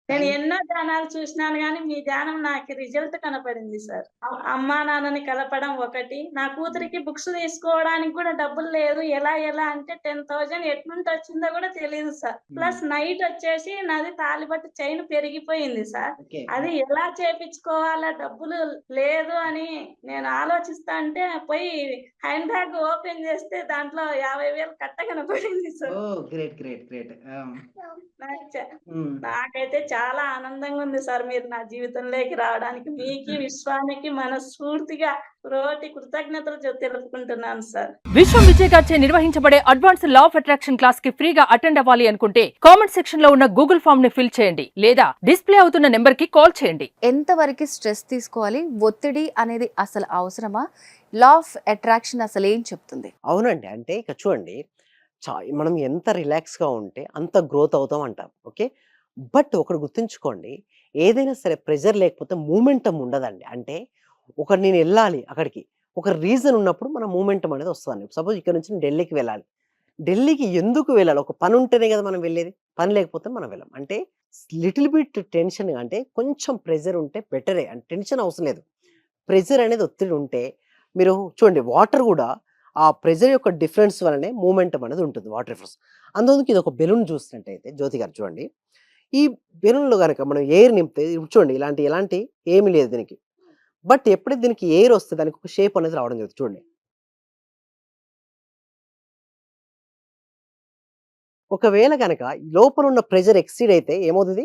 నేను థాంక్ ఎన్నో ధ్యానాలు చూసినాను గానీ, మీ ధ్యానం నాకు రిజల్ట్ కనపడింది సార్. అమ్మా, నాన్నని కలపడం ఒకటి. నా హ్మ్. కూతురికి బుక్స్ తీసుకోవడానికి కూడా డబ్బులు లేదు. ఎలా అంటే 10,000 ఎట్నుంటొచ్చిందో గూడా తెలీదు సార్. హ్మ్. ప్లస్ నైటొచ్చేసి నాది తాళిబట్టు చైన్ పెరిగిపోయింది సార్. ఓకే. అది ఎలా చేపిచ్చుకోవాలా డబ్బులు లేదు అని నేను ఆలోచిస్తాంటే పోయి హ్యాండ్ బ్యాగ్ ఓపెన్ జేస్తే దాంట్లో 50,000 కట్ట కనపడింది సార్. ఓహ్! గ్రేట్. గ్రేట్. గ్రేట్. ఆ! నాకు చ హ్మ్. నాకైతే చాలా ఆనందంగా ఉంది సార్ మీరు నా జీవితంలోకి రావడానికి. మీకి, విశ్వానికి మనస్ఫూర్తిగా కృతజ్ఞతలు తెలుపుకుంటున్నాను సార్. విశ్వం విజయ్ గారిచే నిర్వహించబడే advance law of attraction class కి ఫ్రీగా అటెండ్ అవ్వాలి అనుకుంటే కామెంట్ సెక్షన్ లో ఉన్న గూగుల్ ఫామ్ ని ఫిల్ చేయండి లేదా డిస్ప్లే అవుతున్న నెంబర్ కి కాల్ చేయండి. ఎంతవరకు స్ట్రెస్ తీసుకోవాలి? ఒత్తిడి అనేది అసలు అవసరమా? లా ఆఫ్ అట్రాక్షన్ అసలు ఏం చెప్తుంది? అవునండి. అంటే ఇక చూడండి, మనం ఎంత రిలాక్స్‌గా ఉంటే అంత గ్రోత్ అవుతాం అంటారు. ఓకే. బట్ ఒకటి గుర్తుంచుకోండి. ఏదైనా సరే ప్రెషర్ లేకపోతే మూమెంటమ్ ఉండదండి. అంటే నేనెళ్ళాలి అక్కడికి. ఒక రీజన్ ఉన్నప్పుడు మన మూమెంటమ్ అనేది వస్తదండి. సపోజ్ ఇక్కడ నుంచి నేను ఢిల్లీకి వెళ్ళాలి. ఢిల్లీకి ఎందుకు వెళ్ళాలి? ఒక పని ఉంటేనే కదా మనం వెళ్ళేది. పని లేకపోతే మనం వెళ్ళం. అంటే లిటిల్ బిట్ టెన్షన్ అంటే కొంచెం ప్రెషర్ ఉంటే బెటరే. అంటే టెన్షన్ అవసరం లేదు. ప్రెషర్ అనేది ఒత్తిడి ఉంటే మీరు చూడండి, వాటర్ గూడా ఆ ప్రెషర్ యొక్క డిఫరెన్స్ వల్లనే మూమెంటమ్ అనేది ఉంటుంది, వాటర్ ఫోర్స్. అందుకు ఇది ఒక బెలూన్ చూసినట్టయితే జ్యోతి గారు చూడండి. ఈ బెలూన్‌లో గనక మనం ఎయిర్ నింపితే ఇప్పుడు చూడండి, ఎలాంటి ఏమి లేదు దీనికి. బట్ ఎప్పుడైతే దీనికి ఎయిర్ వస్తే దానికి ఒక షేప్ అనేది రావడం జరుగుతుంది చూడండి. ఒకవేళ గనక లోపల ఉన్న ప్రెషర్ ఎక్సీడ్ అయితే ఏమవుతది?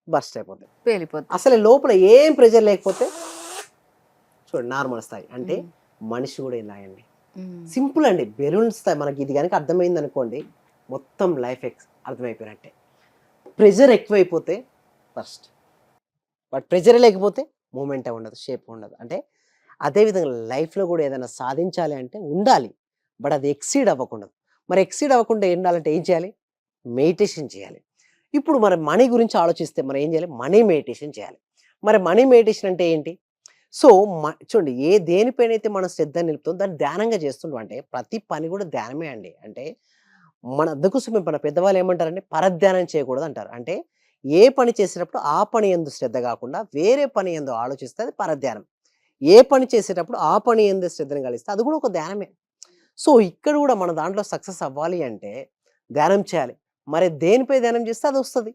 బర్స్ట్ అయిపోద్ది. పేలిపోద్ది. అసలు లోపల ఏం ప్రెషర్ లేకపోతే చూడండి నార్మల్ స్థాయి. అంటే హ్మ్. మనిషి గూడా ఇలాగండి. హ్మ్. సింపుల్ అండి. బెలూన్స్ మనకి ఇది గనక అర్థమైందనుకోండి, మొత్తం లైఫ్ అర్థమైపోయినట్టే. ప్రెషర్ ఎక్కువైపోతే ఫస్ట్. బట్ ప్రెషరే లేకపోతే మూమెంటే ఉండదు, షేప్ ఉండదు. అంటే అదే విధంగా లైఫ్‌లో గూడా ఏదైనా సాధించాలి అంటే ఉండాలి. బట్ అది ఎక్సీడ్ అవ్వకూడదు. మరి ఎక్సీడ్ అవ్వకుండా ఉండాలంటే ఏం చేయాలి? మెడిటేషన్ చేయాలి. ఇప్పుడు మరి మనీ గురించి ఆలోచిస్తే మనం ఏం చేయాలి? మనీ మెడిటేషన్ చేయాలి. మరి మనీ మెడిటేషన్ అంటే ఏంటి? సో, చూడండి, దేనిపైనైతే మనం శ్రద్ధ నిలుపుతామో దాన్ని ధ్యానంగా చేస్తుంటాం. అంటే ప్రతి పని కూడా ధ్యానమే అండి. అంటే అందుకోసమే మన పెద్దవాళ్ళు ఏమంటారంటే పరధ్యానం చేయకూడదంటారు. అంటే ఏ పని చేసేటప్పుడు ఆ పని యందు శ్రద్ధ గాకుండా వేరే పని యందు ఆలోచిస్తే అది పరధ్యానం. ఏ పని చేసేటప్పుడు ఆ పని యందు శ్రద్ధను కలిగిస్తే అది కూడా ఒక ధ్యానమే. సో, ఇక్కడ కూడా మన దాంట్లో సక్సెస్ అవ్వాలి అంటే ధ్యానం చేయాలి. మరి దేనిపై ధ్యానం చేస్తే అదొస్తది.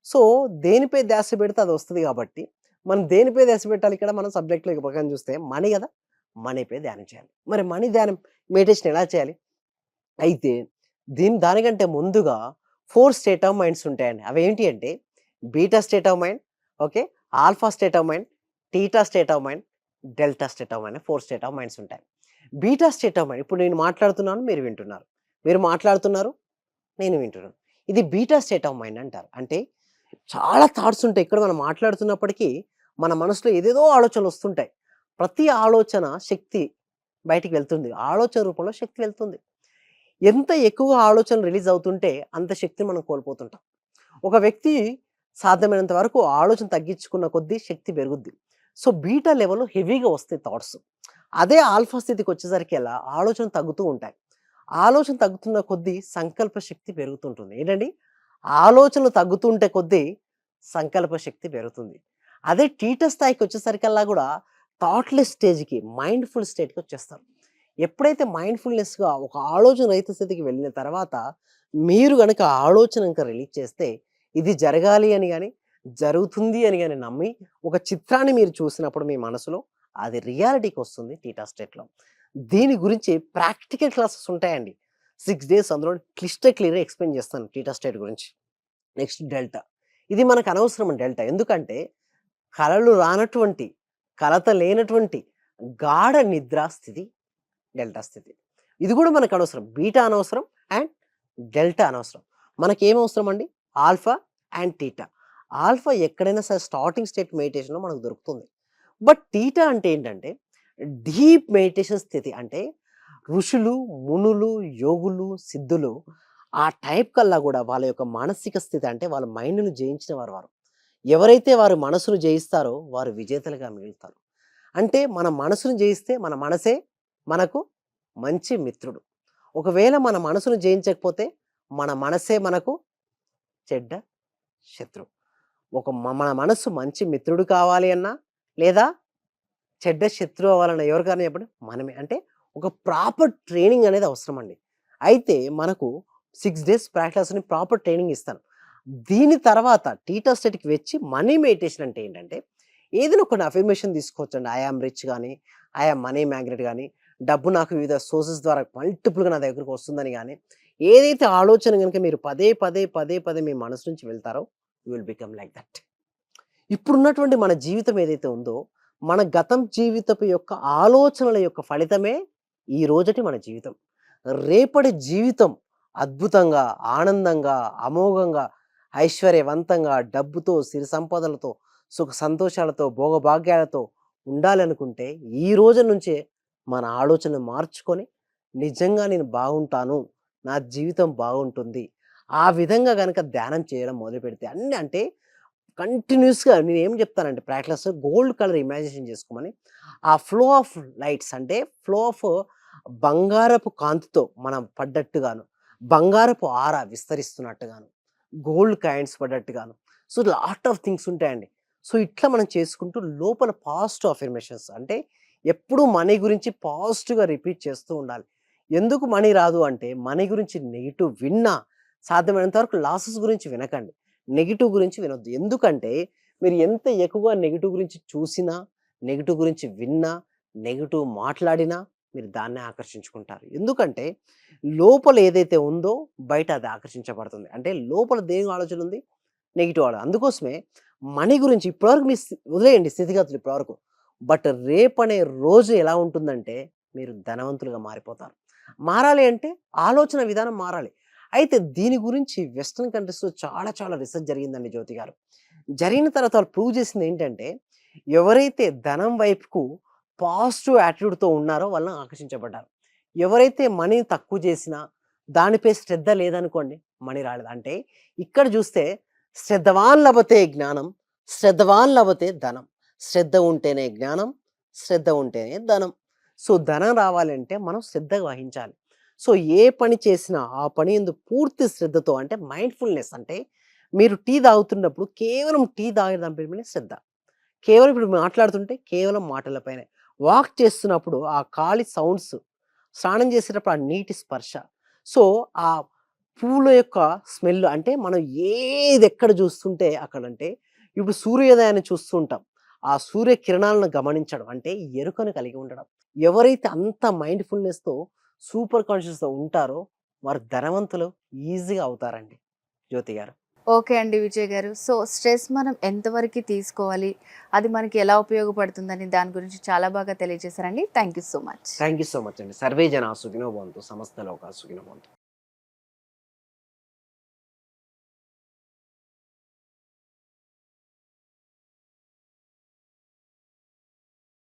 సో, దేనిపై ధ్యాస పెడితే అదొస్తది కాబట్టి, మనం దేనిపై ధ్యాస పెట్టాలి ఇక్కడ మనం సబ్జెక్ట్‌లో ఇక ప్రకారం చూస్తే మనీ గదా! మనీపై ధ్యానం చేయాలి. మరి మనీ ధ్యానం మెడిటేషన్ ఎలా చేయాలి? అయితే దానికంటే ముందుగా 4 స్టేట్ ఆఫ్ మైండ్స్ ఉంటాయండి. అవేంటి అంటే beta state of mind, okay, alpha state of mind, theta state of mind, delta state of mind అని 4 స్టేట్ ఆఫ్ మైండ్స్ ఉంటాయి. బీటా స్టేట్ ఆఫ్ మైండ్ ఇప్పుడు నేను మాట్లాడుతున్నాను, మీరు వింటున్నారు. మీరు మాట్లాడుతున్నారు, నేను వింటున్నాను. ఇది బీటా స్టేట్ ఆఫ్ మైండ్ అంటారు. అంటే చాలా థాట్స్ ఉంటాయి. ఇక్కడ మనం మాట్లాడుతున్నప్పటికీ మన మనసులో ఏదేదో ఆలోచనలొస్తుంటాయి. ప్రతి ఆలోచన శక్తి బయటికి వెళ్తుంది. ఆలోచన రూపంలో శక్తి వెళ్తుంది. ఎంత ఎక్కువగా ఆలోచనలు రిలీజ్ అవుతుంటే అంత శక్తిని మనం కోల్పోతుంటాం. ఒక వ్యక్తి సాధ్యమైనంత వరకు ఆలోచన తగ్గించుకున్న కొద్దీ శక్తి పెరుగుద్ది. సో, బీటా లెవెల్‌లో హెవీగా వస్తాయి థాట్స్. అదే ఆల్ఫా స్థితికొచ్చేసరికల్లా ఆలోచన తగ్గుతూ ఉంటాయి. ఆలోచన తగ్గుతున్న కొద్దీ సంకల్ప శక్తి పెరుగుతుంటుంది. ఏంటండి? ఆలోచనలు తగ్గుతుంటే కొద్దీ సంకల్ప శక్తి పెరుగుతుంది. అదే టీటా స్థాయికొచ్చేసరికల్లా గూడా థాట్‌లెస్ స్టేజ్‌కి, మైండ్‌ఫుల్ స్టేట్‌కొచ్చేస్తారు. ఎప్పుడైతే మైండ్‌ఫుల్‌నెస్‌గా ఒక ఆలోచన రహిత స్థితికి వెళ్ళిన తర్వాత, మీరు గనక ఆ ఆలోచన గనక రిలీజ్ చేస్తే, ఇది జరగాలి అని గాని, జరుగుతుంది అని గాని నమ్మి, ఒక చిత్రాన్ని మీరు చూసినప్పుడు మీ మనసులో, అది రియాలిటీకొస్తుంది థీటా స్టేట్‌లో. దీని గురించి ప్రాక్టికల్ క్లాసెస్ ఉంటాయండి. 6 డేస్ అందులో క్లియర్‌గా ఎక్స్‌ప్లెయిన్ చేస్తాను థీటా స్టేట్ గురించి. Next delta. ఇది మనకు అనవసరం డెల్టా. ఎందుకంటే, కలలు రానటువంటి, కలత లేనటువంటి గాఢ నిద్రా స్థితి డెల్టా స్థితి. ఇది గూడా మనకనవసరం. బీటా అనవసరం అండ్ డెల్టా అనవసరం. మనకేమవసరం అండి? Alpha and theta. ఆల్ఫా ఎక్కడైనా సరే స్టార్టింగ్ స్టేట్ మెడిటేషన్‌లో మనకు దొరుకుతుంది. బట్ టీటా అంటే ఏంటంటే డీప్ మెడిటేషన్ స్థితి. అంటే ఋషులు, మునులు, యోగులు, సిద్ధులు ఆ టైప్ కల్లా గూడా వాళ్ళ యొక్క మానసిక స్థితి అంటే వాళ్ళ మైండ్‌ని జయించిన వారు. ఎవరైతే వారి మనసును జయిస్తారో వారు విజేతలుగా మిగులుతారు. అంటే మన మనసును జయిస్తే మన మనసే మనకు మంచి మిత్రుడు. ఒకవేళ మన మనసును జయించకపోతే మన మనసే మనకు చెడ్డ శత్రువు. మన మనసు మంచి మిత్రుడు కావాలి అన్నా, లేదా చెడ్డ శత్రువు అవ్వాలన్నా ఎవరికైనా చెప్పండి మనమే. అంటే ఒక ప్రాపర్ ట్రైనింగ్ అనేది అవసరం అండి. అయితే మనకు 6 డేస్ ప్రాక్టీస్‌ని ప్రాపర్ ట్రైనింగ్ ఇస్తాను. దీని తర్వాత టీటా స్టేట్‌కి వచ్చి మనీ మెడిటేషన్ అంటే ఏంటంటే, ఏదైనా కొన్ని అఫర్మేషన్ తీసుకోవచ్చండి. ఐ యామ్ రిచ్ గానీ, ఐ యామ్ మనీ మ్యాగ్నెట్ గానీ, డబ్బు నాకు వివిధ సోర్సెస్ ద్వారా మల్టిపుల్‌గా నా దగ్గరకు వస్తుందని గానీ, ఏదైతే ఆలోచన గనుక మీరు పదే మీ మనసు నుంచి వెళ్తారో, you will become like that. ఇప్పుడున్నటువంటి మన జీవితం ఏదైతే ఉందో, మన గతం జీవితపు యొక్క ఆలోచనల యొక్క ఫలితమే ఈ రోజటి మన జీవితం. రేపటి జీవితం అద్భుతంగా, ఆనందంగా, అమోఘంగా, ఐశ్వర్యవంతంగా, డబ్బుతో, సిరి సంపదలతో, సుఖ సంతోషాలతో, భోగభాగ్యాలతో ఉండాలనుకుంటే ఈ రోజు నుంచే మన ఆలోచనలు మార్చుకొని, నిజంగా నేను బాగుంటాను, నా జీవితం బాగుంటుంది, ఆ విధంగా గనక ధ్యానం చేయడం మొదలుపెడితే అన్నీ అంటే కంటిన్యూస్‌గా నేనేం చెప్తానంటే ప్రాక్టీస్ గోల్డ్ కలర్ ఇమాజినేషన్ చేసుకోమని. ఆ ఫ్లో ఆఫ్ లైట్స్ అంటే ఫ్లో ఆఫ్ బంగారపు కాంతితో మనం పడ్డట్టుగాను, బంగారపు ఆర విస్తరిస్తున్నట్టుగాను, గోల్డ్ కాయిన్స్ పడ్డట్టుగాను. సో, లాట్ ఆఫ్ థింగ్స్ ఉంటాయండి. సో, ఇట్లా మనం చేసుకుంటూ లోపల పాజిటివ్ అఫర్మేషన్స్ అంటే ఎప్పుడూ మనీ గురించి పాజిటివ్‌గా రిపీట్ చేస్తూ ఉండాలి. ఎందుకు మనీ రాదు అంటే మనీ గురించి నెగెటివ్ విన్నా సాధ్యమైనంత వరకు లాసెస్ గురించి వినకండి. నెగెటివ్ గురించి వినొద్దు. ఎందుకంటే మీరు ఎంత ఎక్కువగా నెగెటివ్ గురించి చూసినా, నెగెటివ్ గురించి విన్నా, నెగెటివ్ మాట్లాడినా మీరు దాన్నే ఆకర్షించుకుంటారు. ఎందుకంటే లోపల ఏదైతే ఉందో బయట అది ఆకర్షించబడుతుంది. అంటే లోపల దేని ఆలోచన ఉంది? నెగెటివ్ ఆలోచన. అందుకోసమే మనీ గురించి ఇప్పటివరకు మీ వదిలేయండి స్థితిగతులు ఇప్పటివరకు. బట్ రేపనే రోజు ఎలా ఉంటుందంటే మీరు ధనవంతులుగా మారిపోతారు. మారాలి అంటే ఆలోచన విధానం మారాలి. అయితే దీని గురించి వెస్టర్న్ కంట్రీస్‌లో చాలా రిసర్చ్ జరిగిందండి జ్యోతి గారు. జరిగిన తర్వాత వాళ్ళు ప్రూవ్ చేసింది ఏంటంటే, ఎవరైతే ధనం వైపుకు పాజిటివ్ యాటిట్యూడ్‌తో ఉన్నారో వాళ్ళని ఆకర్షించబడ్డారు. ఎవరైతే మనీని తక్కువ చేసినా, దానిపై శ్రద్ధ లేదనుకోండి, మనీ రాలేదు. అంటే ఇక్కడ చూస్తే శ్రద్ధవాన్ లభతే జ్ఞానం, శ్రద్ధవాన్ లభతే ధనం. శ్రద్ధ ఉంటేనే జ్ఞానం, శ్రద్ధ ఉంటేనే ధనం. సో, ధనం రావాలంటే మనం శ్రద్ధ వహించాలి. సో, ఏ పని చేసినా ఆ పని యందు పూర్తి శ్రద్ధతో అంటే మైండ్‌ఫుల్‌నెస్ అంటే మీరు టీ తాగుతున్నప్పుడు కేవలం టీ తాగడం పైనే శ్రద్ధ. కేవలం ఇప్పుడు మాట్లాడుతుంటే కేవలం మాటలపైనే. వాక్ చేస్తున్నప్పుడు ఆ గాలి సౌండ్స్, స్నానం చేసేటప్పుడు ఆ నీటి స్పర్శ. సో, ఆ పూల యొక్క స్మెల్ అంటే మనం ఏదెక్కడ చూస్తుంటే అక్కడంటే ఇప్పుడు సూర్యోదయాన్ని చూస్తూ ఉంటాం. ఆ సూర్యకిరణాలను గమనించడం అంటే ఎరుకను కలిగి ఉండడం. ఎవరైతే అంత మైండ్‌ఫుల్‌నెస్‌తో సూపర్ కాన్షియస్‌తో ఉంటారో వారు ధనవంతులు ఈజీగా అవుతారండి జ్యోతి గారు. ఓకే అండి విజయ్ గారు. సో, స్ట్రెస్ మనం ఎంతవరకు తీసుకోవాలి? అది మనకి ఎలా ఉపయోగపడుతుందని దాని గురించి చాలా బాగా తెలియజేశారండి. Thank you so much. Thank you so much అండి. సర్వే జనా సుఖినో భవంతు. సమస్త లోకా సుఖినో భవంతు.